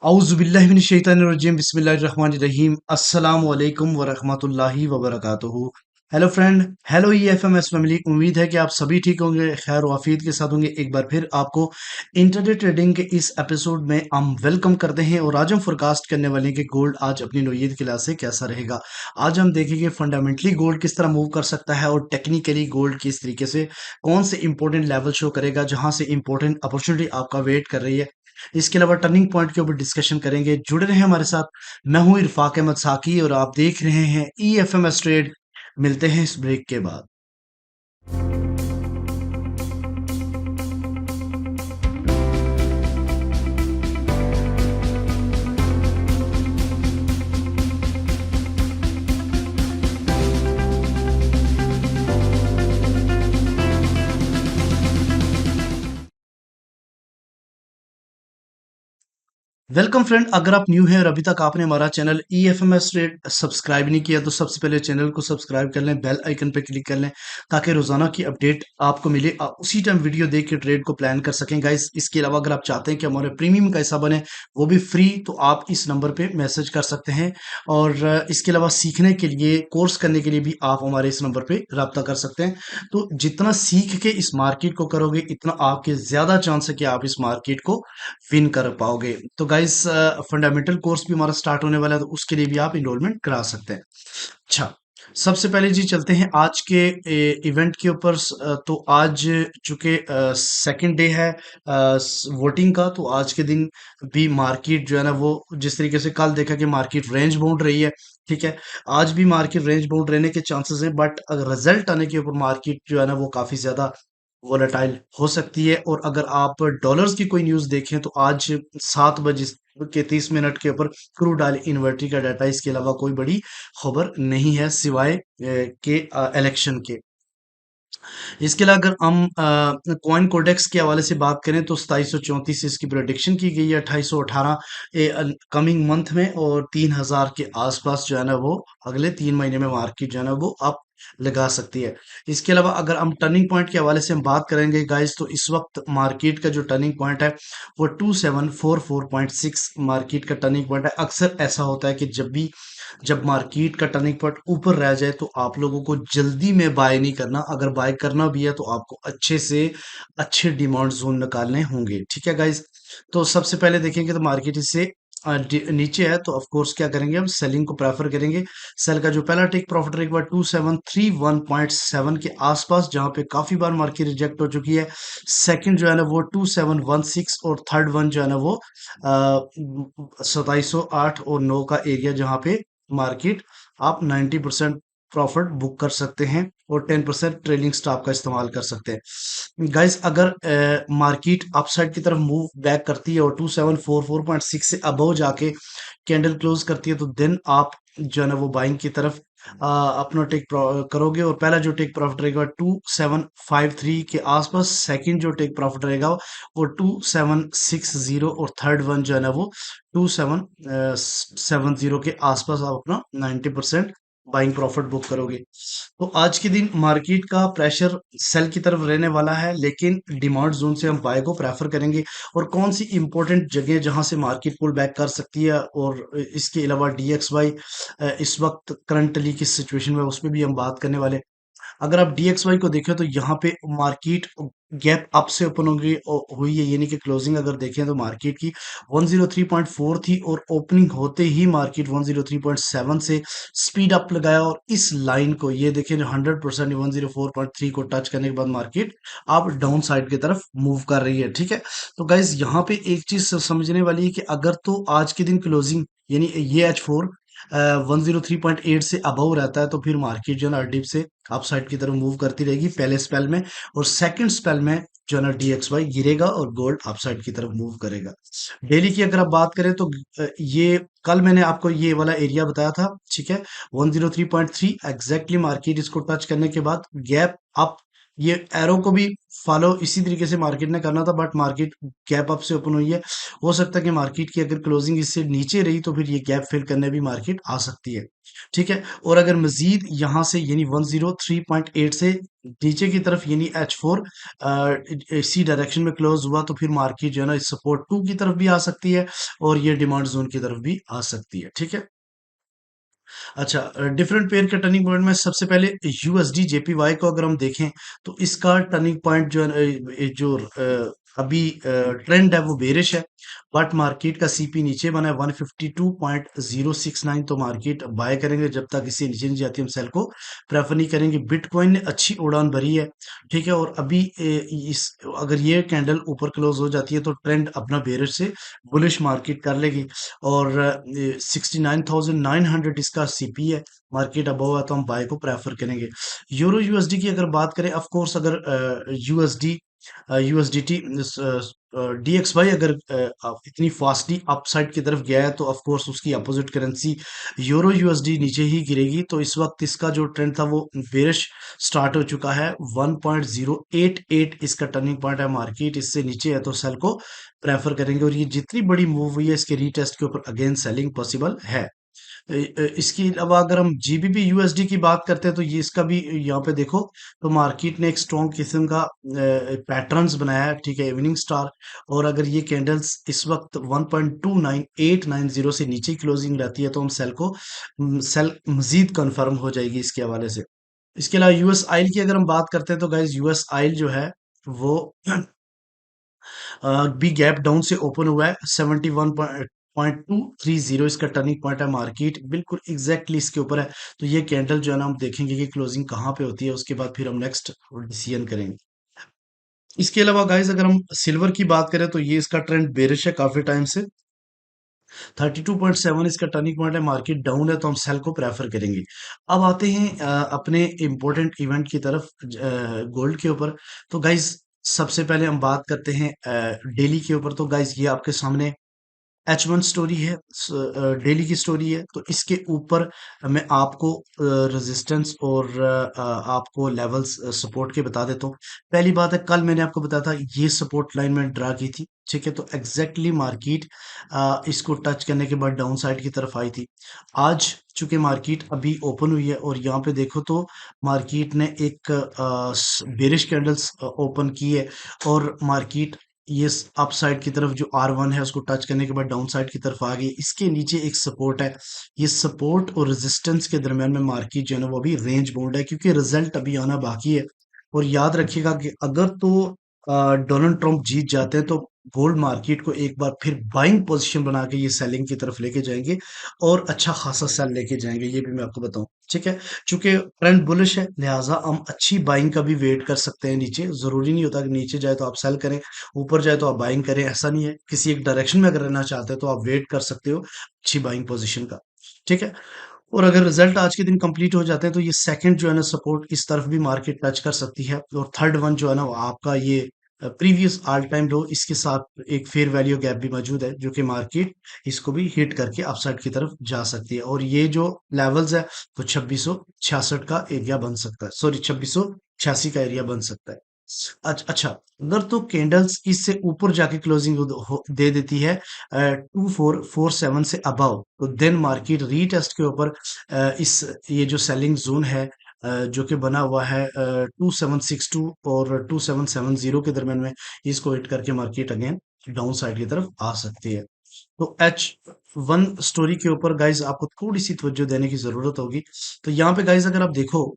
औज़ुबिल्लाहिमिनश्शैतानिर्रजीम बिस्मिल्लाहिर्रहमानिर्रहीम अस्सलाम वालेकुम वरहमतुल्लाहि वबरकातुहू। Hello friend, hello EFMS family. उम्मीद है कि आप सभी ठीक होंगे, खैर वाफियत के साथ होंगे। एक बार फिर आपको इंटरडे ट्रेडिंग के इस एपिसोड में हम वेलकम करते हैं और आज हम फोरकास्ट करने वाले हैं कि गोल्ड आज अपनी नौयत के लिहाज से कैसा रहेगा। आज हम देखेंगे फंडामेंटली गोल्ड किस तरह मूव कर सकता है और टेक्निकली गोल्ड किस तरीके से कौन से इंपॉर्टेंट लेवल शो करेगा जहां से इंपॉर्टेंट अपॉर्चुनिटी आपका वेट कर रही है। इसके अलावा टर्निंग पॉइंट के ऊपर डिस्कशन करेंगे। जुड़े रहे हमारे साथ। मैं हूं इरफाक अहमद साकी और आप देख रहे हैं ईएफएमएस ट्रेड। मिलते हैं इस ब्रेक के बाद। वेलकम फ्रेंड, अगर आप न्यू हैं और अभी तक आपने हमारा channel E F M S trade subscribe नहीं किया तो सबसे पहले चैनल को सब्सक्राइब कर लें, बेल आइकन पे क्लिक कर लें ताकि रोजाना की अपडेट आपको मिले। आप उसी टाइम वीडियो देख के ट्रेड को प्लान कर सकें गाइस। इसके अलावा अगर आप चाहते हैं कि हमारे प्रीमियम का हिस्सा बने वो भी फ्री, तो आप इस नंबर पे मैसेज कर सकते हैं। और इसके अलावा सीखने के लिए, कोर्स करने के लिए भी आप हमारे इस नंबर पे रब्ता कर सकते हैं। तो जितना सीख के इस मार्केट को करोगे इतना आपके ज्यादा चांस है कि आप इस मार्केट को विन कर पाओगे। तो गाइस, फंडामेंटल कोर्स भी हमारा स्टार्ट होने वाला है, तो उसके लिए भी आप इनरोलमेंट करा सकते हैं। अच्छा, सबसे पहले जी चलते हैं आज के इवेंट के ऊपर। तो आज चूंकि सेकंड डे है वोटिंग का, तो आज के दिन भी मार्केट जो है ना वो जिस तरीके से कल देखा कि मार्केट रेंज बाउंड रही है, ठीक है। आज भी मार्केट रेंज बाउंड रहने के चांसेस हैं, बट अगर रिजल्ट आने के ऊपर मार्केट जो है ना वो काफी ज्यादा वोलेटाइल हो सकती है। और अगर आप डॉलर्स की कोई न्यूज देखें तो आज 7 बजे के 30 मिनट के ऊपर क्रूड ऑयल इन्वेंटरी का डाटा, इसके अलावा कोई बड़ी खबर नहीं है सिवाय के इलेक्शन के। इसके अलावा अगर हम कॉइन कोडेक्स के हवाले से बात करें तो 2734 इसकी प्रोडिक्शन की गई है 2818 कमिंग मंथ में, और 3000 के आसपास जो है ना वो अगले 3 महीने में मार्केट जो है ना वो अप लगा सकती है। इसके अलावा अगर हम टर्निंग पॉइंट के हवाले से हम बात करेंगे गाइस, तो इस वक्त मार्केट का जो टर्निंग पॉइंट है वो 2744.6 मार्केट का टर्निंग पॉइंट है। अक्सर ऐसा होता है कि जब मार्केट का टर्निंग पॉइंट ऊपर रह जाए तो आप लोगों को जल्दी में बाय नहीं करना। अगर बाय करना भी है तो आपको अच्छे से अच्छे डिमांड जोन निकालने होंगे, ठीक है गाइस। तो सबसे पहले देखेंगे तो मार्केट इससे नीचे है, तो ऑफ कोर्स क्या करेंगे, हम सेलिंग को प्रेफर करेंगे। सेल का जो पहला टेक प्रॉफिट रहेगा 2731.7 के आसपास, जहां पे काफी बार मार्केट रिजेक्ट हो चुकी है। सेकंड जो है ना वो 2716, और थर्ड वन जो है ना वो 2708 और 9 का एरिया, जहां पे मार्केट आप 90% प्रॉफिट बुक कर सकते हैं और 10% ट्रेलिंग स्टॉप का इस्तेमाल कर सकते हैं। गाइस, अगर मार्केट अपसाइड की तरफ मूव बैक करती है और 2744.6 से अबव जाके कैंडल क्लोज करती है, तो देन आप जो है ना वो बाइंग की तरफ अपना टेक करोगे। और पहला जो टेक प्रॉफिट रहेगा 2753 के आसपास, सेकंड जो टेक प्रॉफिट रहेगा वो 2760, और थर्ड वन जो है ना वो 2770 के आसपास आप अपना 90% बाइंग प्रॉफिट बुक करोगे। तो आज के दिन मार्केट का प्रेशर सेल की तरफ रहने वाला है, लेकिन डिमांड जोन से हम बाय को प्रेफर करेंगे। और कौन सी इंपॉर्टेंट जगह जहां से मार्केट पुल बैक कर सकती है, और इसके अलावा डीएक्सवाई इस वक्त करंटली किस सिचुएशन में, उसमें भी हम बात करने वाले। अगर आप डीएक्सवाई को देखें तो यहाँ पे मार्केट गैप अप से ओपन होगी हुई है, यानी कि क्लोजिंग अगर देखें तो मार्केट की 103.4 थी, और ओपनिंग होते ही मार्केट 103.7 से स्पीड अप लगाया। और इस लाइन को ये देखें जो 100% 104.3 को टच करने के बाद मार्केट आप डाउन साइड की तरफ मूव कर रही है, ठीक है। तो गाइज यहाँ पे एक चीज समझने वाली है कि अगर तो आज के दिन क्लोजिंग यानी ये H4 103.8 से अबव रहता है, तो फिर मार्केट जो है ना डिप से अपसाइड की तरफ मूव करती रहेगी पहले स्पेल में, और सेकंड स्पेल में जो है ना डीएक्सवाई गिरेगा और गोल्ड अपसाइड की तरफ मूव करेगा। डेली की अगर आप बात करें तो ये कल मैंने आपको ये वाला एरिया बताया था, ठीक है। 103.3 एग्जैक्टली मार्केट इसको टच करने के बाद गैप अप ये एरो को भी फॉलो इसी तरीके से मार्केट ने करना था, बट मार्केट गैप अप से ओपन हुई है। हो सकता है कि मार्केट की अगर क्लोजिंग इससे नीचे रही तो फिर ये गैप फिल करने भी मार्केट आ सकती है। ठीक है, और अगर मजीद यहाँ से यानी 103.8 से नीचे की तरफ यानी H4 इसी डायरेक्शन में क्लोज हुआ तो फिर मार्केट जो है ना सपोर्ट 2 की तरफ भी आ सकती है और ये डिमांड जोन की तरफ भी आ सकती है। ठीक है, अच्छा, डिफरेंट पेयर के टर्निंग पॉइंट में सबसे पहले यूएसडी जेपीवाई को अगर हम देखें तो इसका टर्निंग पॉइंट जो है जो अभी ट्रेंड है वो बेरिश है, बट मार्केट का सीपी नीचे बना है 152.069, तो मार्केट बाय करेंगे जब तक इससे नीचे नहीं जाती हम सेल को प्रेफर नहीं करेंगे। बिटकॉइन ने अच्छी उड़ान भरी है। ठीक है, और अभी इस अगर ये कैंडल ऊपर क्लोज हो जाती है तो ट्रेंड अपना बेरिश से बुलिश मार्केट कर लेगी, और 69,900 इसका सीपी है। मार्केट अबव है तो हम बाय को प्रेफर करेंगे। यूरो यूएसडी की अगर बात करें, ऑफ कोर्स अगर यूएसडीटी डीएक्सवाई अगर इतनी फास्टली अपसाइड की तरफ गया है तो ऑफ कोर्स उसकी अपोजिट करेंसी यूरो यूएसडी नीचे ही गिरेगी। तो इस वक्त इसका जो ट्रेंड था वो बेरिश स्टार्ट हो चुका है। 1.088 इसका टर्निंग पॉइंट है, मार्केट इससे नीचे है तो सेल को प्रेफर करेंगे, और ये जितनी बड़ी मूव हुई है इसके रीटेस्ट के ऊपर अगेन सेलिंग पॉसिबल है। इसके अलावा अगर हम जीबीपी यूएसडी की बात करते हैं तो ये इसका भी यहाँ पे देखो तो मार्केट ने एक स्ट्रॉन्ग किस्म का पैटर्न्स बनाया है। ठीक है, इवनिंग स्टार, और अगर ये कैंडल्स इस वक्त 1.29890 से नीचे क्लोजिंग रहती है तो हम सेल मजीद कंफर्म हो जाएगी इसके हवाले से। इसके अलावा यूएस आइल की अगर हम बात करते हैं तो गाइज यूएस आइल जो है वो भी गैप डाउन से ओपन हुआ है। 71.230 इसका टर्निंग पॉइंट है, मार्केट बिल्कुल एग्जैक्टली इसके ऊपर है। तो ये कैंडल जो है ना हम देखेंगे कि क्लोजिंग कहाँ पे होती है, उसके बाद फिर हम नेक्स्ट डिसीजन करेंगे। इसके अलावा गाइस अगर हम सिल्वर की बात करें तो ये इसका ट्रेंड बेरिश है काफी टाइम से। 32.7 इसका टर्निंग पॉइंट है, मार्केट डाउन है तो हम सेल को प्रेफर करेंगे। अब आते हैं अपने इम्पोर्टेंट इवेंट की तरफ, गोल्ड के ऊपर। तो गाइज सबसे पहले हम बात करते हैं डेली के ऊपर। तो गाइज ये आपके सामने H1 स्टोरी है, डेली की स्टोरी है। तो इसके ऊपर मैं आपको रेजिस्टेंस और आपको लेवल्स सपोर्ट के बता देता हूँ। पहली बात है, कल मैंने आपको बताया था ये सपोर्ट लाइन मैंने ड्रा की थी। ठीक है, तो एग्जैक्टली मार्केट इसको टच करने के बाद डाउन साइड की तरफ आई थी। आज चूंकि मार्केट अभी ओपन हुई है और यहाँ पे देखो तो मार्केट ने एक बेरिश कैंडल्स ओपन की है, और मार्केट ये अप साइड की तरफ जो R1 है उसको टच करने के बाद डाउन साइड की तरफ आ गई। इसके नीचे एक सपोर्ट है, ये सपोर्ट और रेजिस्टेंस के दरमियान में मार्केट जो है ना वो अभी रेंज बाउंड है, क्योंकि रिजल्ट अभी आना बाकी है। और याद रखिएगा कि अगर तो डोनाल्ड ट्रंप जीत जाते हैं तो गोल्ड मार्केट को एक बार फिर बाइंग पोजीशन बना के ये सेलिंग की तरफ लेके जाएंगे, और अच्छा खासा सेल लेके जाएंगे, ये भी मैं आपको बताऊं। ठीक है, चूंकि ट्रेंड बुलिश है लिहाजा हम अच्छी बाइंग का भी वेट कर सकते हैं नीचे। जरूरी नहीं होता कि नीचे जाए तो आप सेल करें, ऊपर जाए तो आप बाइंग करें, ऐसा नहीं है। किसी एक डायरेक्शन में अगर रहना चाहते हैं तो आप वेट कर सकते हो अच्छी बाइंग पोजीशन का। ठीक है, और अगर रिजल्ट आज के दिन कंप्लीट हो जाते हैं तो ये सेकंड जो है ना सपोर्ट इस तरफ भी मार्केट टच कर सकती है, और थर्ड वन जो है ना वो आपका ये प्रीवियस ऑल टाइम लो, इसके साथ एक फेयर वैल्यू गैप भी मौजूद है जो कि मार्केट इसको भी हिट करके अपसाइड की तरफ जा सकती है, और ये जो लेवल्स है वो 2666 का एरिया बन सकता है, सॉरी 2686 का एरिया बन सकता है। अच्छा, अगर तो कैंडल्स इससे ऊपर जाके क्लोजिंग दे देती है 2447 से अबव, तो देन मार्केट रीटेस्ट के ऊपर इस ये जो सेलिंग जोन है जो कि बना हुआ है 2762 और 2770 के दरमियान में, इसको हिट करके मार्केट अगेन डाउन साइड की तरफ आ सकती है। तो H1 स्टोरी के ऊपर गाइज आपको थोड़ी सी तवज्जो देने की जरूरत होगी। तो यहाँ पे गाइज अगर आप देखो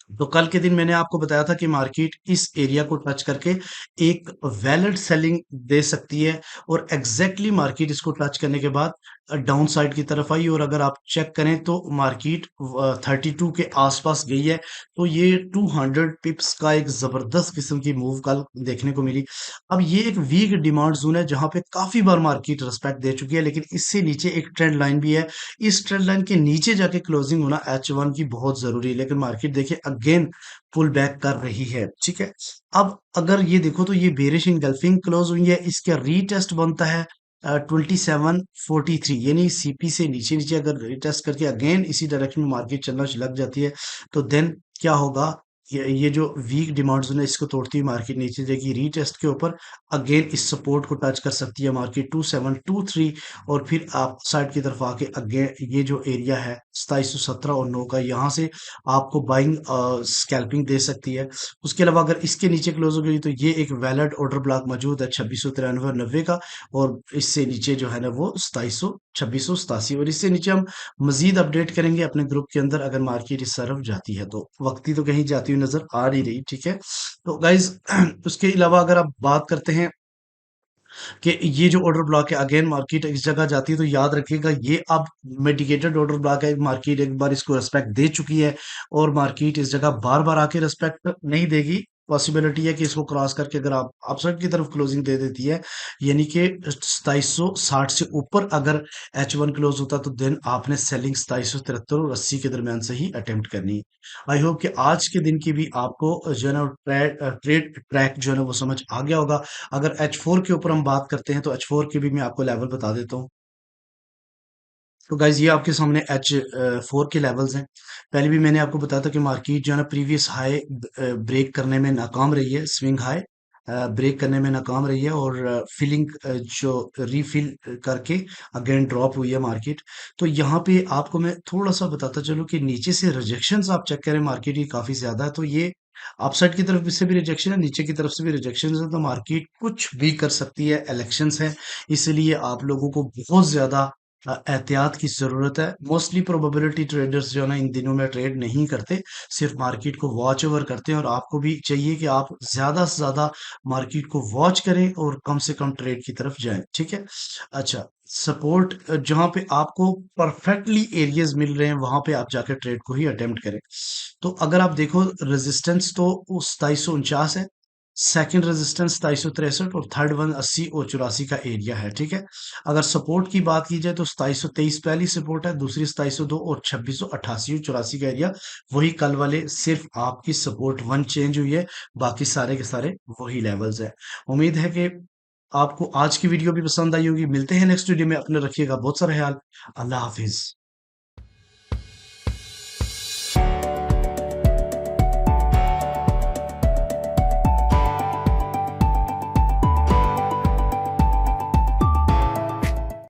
तो कल के दिन मैंने आपको बताया था कि मार्केट इस एरिया को टच करके एक वैलिड सेलिंग दे सकती है, और एग्जैक्टली मार्केट इसको टच करने के बाद डाउन साइड की तरफ आई, और अगर आप चेक करें तो मार्केट 32 के आसपास गई है। तो ये 200 पिप्स का एक जबरदस्त किस्म की मूव कल देखने को मिली। अब ये एक वीक डिमांड जोन है जहां पे काफी बार मार्केट रिस्पेक्ट दे चुकी है, लेकिन इससे नीचे एक ट्रेंड लाइन भी है। इस ट्रेंड लाइन के नीचे जाके क्लोजिंग होना H1 की बहुत जरूरी है, लेकिन मार्केट देखिए अगेन पुल बैक कर रही है। ठीक है, अब अगर ये देखो तो ये बेरिश इंगल्फिंग क्लोज हुई है, इसका रीटेस्ट बनता है 2743, यानी सीपी से नीचे नीचे अगर रीटेस्ट करके अगेन इसी डायरेक्शन में मार्केट चलना लग जाती है तो देन क्या होगा, ये जो वीक डिमांड्स ने इसको तोड़ती हुई मार्केट नीचे जाएगी रीटेस्ट के ऊपर, अगेन इस सपोर्ट को टच कर सकती है मार्केट 2723, और फिर आप साइड की तरफ आके अगेन ये जो एरिया है 2717 और 9 का, यहाँ से आपको बाइंग स्कैल्पिंग दे सकती है। उसके अलावा अगर इसके नीचे क्लोज हो गई तो ये एक वैलिड ऑर्डर ब्लॉक मौजूद है 2693 और 90 का, और इससे नीचे जो है ना वो 2687, और इससे नीचे हम मजीद अपडेट करेंगे अपने ग्रुप के अंदर अगर मार्केट इस तरफ जाती है तो। वक्ती तो कहीं जाती हुई नजर आ नहीं रही, ठीक है। तो गाइज उसके अलावा अगर आप बात करते हैं कि ये जो ऑर्डर ब्लॉक है अगेन मार्केट इस जगह जाती है तो याद रखिएगा ये अब मेडिकेटेड ऑर्डर ब्लॉक है, मार्केट एक बार इसको रेस्पेक्ट दे चुकी है और मार्केट इस जगह बार बार आके रेस्पेक्ट नहीं देगी। पॉसिबिलिटी है कि इसको क्रॉस करके अगर आप अपसाइड की तरफ क्लोजिंग दे देती है, यानी कि 2760 से ऊपर अगर H1 क्लोज होता तो देन आपने सेलिंग 2773 और 80 के दरमियान से ही अटेम्प्ट करनी है। आई होप कि आज के दिन की भी आपको जो है ना ट्रेड ट्रैक जो है ना वो समझ आ गया होगा। अगर H4 के ऊपर हम बात करते हैं तो H4 के भी मैं आपको लेवल बता देता हूँ। तो गाइज ये आपके सामने H4 के लेवल्स हैं। पहले भी मैंने आपको बताया था कि मार्केट जो है ना प्रीवियस हाई ब्रेक करने में नाकाम रही है, स्विंग हाई ब्रेक करने में नाकाम रही है, और फिलिंग जो रीफिल करके अगेन ड्रॉप हुई है मार्केट। तो यहाँ पे आपको मैं थोड़ा सा बताता चलूँ कि नीचे से रिजेक्शंस आप चेक करें मार्केट की काफी ज्यादा है, तो ये अपसाइड की तरफ से भी रिजेक्शन है, नीचे की तरफ से भी रिजेक्शन है, तो मार्केट कुछ भी कर सकती है, इलेक्शंस है, इसलिए आप लोगों को बहुत ज्यादा एहतियात की जरूरत है। मोस्टली प्रोबेबिलिटी ट्रेडर्स जो है ना इन दिनों में ट्रेड नहीं करते, सिर्फ मार्केट को वॉच ओवर करते हैं, और आपको भी चाहिए कि आप ज्यादा से ज्यादा मार्केट को वॉच करें और कम से कम ट्रेड की तरफ जाएं, ठीक है। अच्छा, सपोर्ट जहां पे आपको परफेक्टली एरियाज मिल रहे हैं वहां पे आप जाकर ट्रेड को ही अटेम्प्ट करें। तो अगर आप देखो रेजिस्टेंस तो 2749 है, सेकंड रेजिस्टेंस 2763, और थर्ड वन 80 और 84 का एरिया है, ठीक है। अगर सपोर्ट की बात की जाए तो 2723 पहली सपोर्ट है, दूसरी 2702 और 2688 और 84 का एरिया वही कल वाले, सिर्फ आपकी सपोर्ट वन चेंज हुई है, बाकी सारे के सारे वही लेवल्स है। उम्मीद है कि आपको आज की वीडियो भी पसंद आई होगी। मिलते हैं नेक्स्ट वीडियो में, अपने रखिएगा बहुत सारा ख्याल। अल्लाह हाफिज।